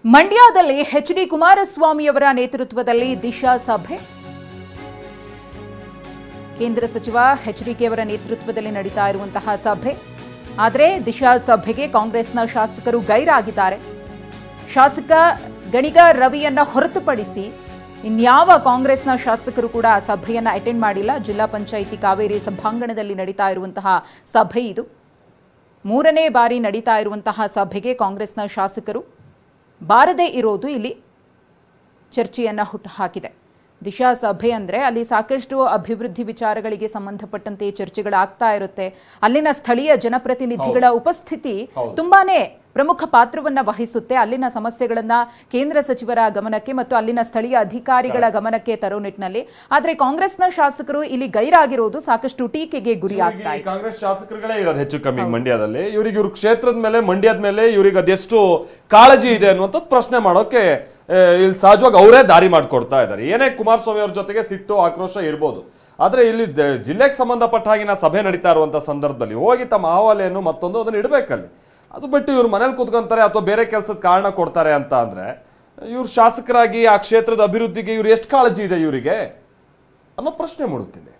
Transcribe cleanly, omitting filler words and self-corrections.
ಮಂಡ್ಯದಲ್ಲಿ ಎಚ್.ಡಿ. ಕುಮಾರಸ್ವಾಮಿಯವರ ನೇತೃತ್ವದಲ್ಲಿ ದಿಶಾ ಸಭೆ. ಕೇಂದ್ರ ಸಚಿವ ಎಚ್.ಡಿ.ಕೆ ಅವರ ನೇತೃತ್ವದಲ್ಲಿ ನಡೀತಾ ಇರುವಂತಹ ಸಭೆ. ಆದರೆ ದಿಶಾ ಸಭೆಗೆ ಕಾಂಗ್ರೆಸ್ನ ಶಾಸಕರು ಗೈರಾಗಿದ್ದಾರೆ. ಶಾಸಕ ಗಣಿಗ ರವಿಯನ್ನ ಹೊರತುಪಡಿಸಿ ಇನ್ಯಾವ ಕಾಂಗ್ರೆಸ್ನ ಶಾಸಕರು ಕೂಡ ಆ ಸಭೆಯನ್ನ ಅಟೆಂಡ್ ಮಾಡಿಲ್ಲ. ಜಿಲ್ಲಾ ಪಂಚಾಯಿತಿ ಕಾವೇರಿ ಸಭಾಂಗಣದಲ್ಲಿ ನಡೀತಾ ಇರುವಂತಹ ಸಭೆ ಇದು. 3ನೇ ಬಾರಿ ನಡೀತಾ ಇರುವಂತಹ ಸಭೆಗೆ ಕಾಂಗ್ರೆಸ್ನ ಶಾಸಕರು ಬಾರದೇ ಇರೋದು ಇಲ್ಲಿ ಚರ್ಚೆಯನ್ನು ಹುಟ್ಟುಹಾಕಿದೆ. ದಿಶಾ ಸಭೆ ಅಂದರೆ ಅಲ್ಲಿ ಸಾಕಷ್ಟು ಅಭಿವೃದ್ಧಿ ವಿಚಾರಗಳಿಗೆ ಸಂಬಂಧಪಟ್ಟಂತೆ ಚರ್ಚೆಗಳಾಗ್ತಾ ಇರುತ್ತೆ. ಅಲ್ಲಿನ ಸ್ಥಳೀಯ ಜನಪ್ರತಿನಿಧಿಗಳ ಉಪಸ್ಥಿತಿ ತುಂಬಾನೇ ಪ್ರಮುಖ ಪಾತ್ರವನ್ನು ವಹಿಸುತ್ತೆ. ಅಲ್ಲಿನ ಸಮಸ್ಯೆಗಳನ್ನ ಕೇಂದ್ರ ಸಚಿವರ ಗಮನಕ್ಕೆ ಮತ್ತು ಅಲ್ಲಿನ ಸ್ಥಳೀಯ ಅಧಿಕಾರಿಗಳ ಗಮನಕ್ಕೆ ತರೋ ನಿಟ್ಟಿನಲ್ಲಿ. ಆದರೆ ಕಾಂಗ್ರೆಸ್ನ ಶಾಸಕರು ಇಲ್ಲಿ ಗೈರಾಗಿರೋದು ಸಾಕಷ್ಟು ಟೀಕೆಗೆ ಗುರಿಯಾಗ್ತಾ ಇದೆ. ಕಾಂಗ್ರೆಸ್ ಶಾಸಕರುಗಳೇ ಇರೋದು ಹೆಚ್ಚು ಕಮ್ಮಿ ಮಂಡ್ಯದಲ್ಲಿ. ಇವ್ರ ಕ್ಷೇತ್ರದ ಮೇಲೆ, ಮಂಡ್ಯದ ಮೇಲೆ ಇವ್ರಿಗೆ ಅದೆಷ್ಟು ಕಾಳಜಿ ಇದೆ ಅನ್ನುವಂಥ ಪ್ರಶ್ನೆ ಮಾಡೋಕೆ ಇಲ್ಲಿ ಸಹಜವಾಗಿ ಅವರೇ ದಾರಿ ಮಾಡಿಕೊಡ್ತಾ ಇದ್ದಾರೆ. ಏನೇ ಕುಮಾರಸ್ವಾಮಿ ಅವ್ರ ಜೊತೆಗೆ ಸಿಟ್ಟು ಆಕ್ರೋಶ ಇರ್ಬೋದು, ಆದ್ರೆ ಇಲ್ಲಿ ಜಿಲ್ಲೆಗೆ ಸಂಬಂಧಪಟ್ಟ ಹಾಗಿನ ಸಭೆ ನಡೀತಾ ಇರುವಂತ ಸಂದರ್ಭದಲ್ಲಿ ಹೋಗಿ ತಮ್ಮ ಅಹವಾಲೇನು ಮತ್ತೊಂದು ಅದನ್ನ ಇಡಬೇಕಲ್ಲಿ. ಅದು ಬಿಟ್ಟು ಇವ್ರು ಮನೇಲಿ ಕೂತ್ಕೊಂತಾರೆ ಅಥವಾ ಬೇರೆ ಕೆಲಸದ ಕಾರಣ ಕೊಡ್ತಾರೆ ಅಂತ ಅಂದ್ರೆ ಇವ್ರು ಶಾಸಕರಾಗಿ ಆ ಕ್ಷೇತ್ರದ ಅಭಿವೃದ್ಧಿಗೆ ಇವ್ರು ಎಷ್ಟು ಕಾಳಜಿ ಇದೆ ಇವರಿಗೆ ಅನ್ನೋ ಪ್ರಶ್ನೆ ಮೂಡುತ್ತಿದೆ.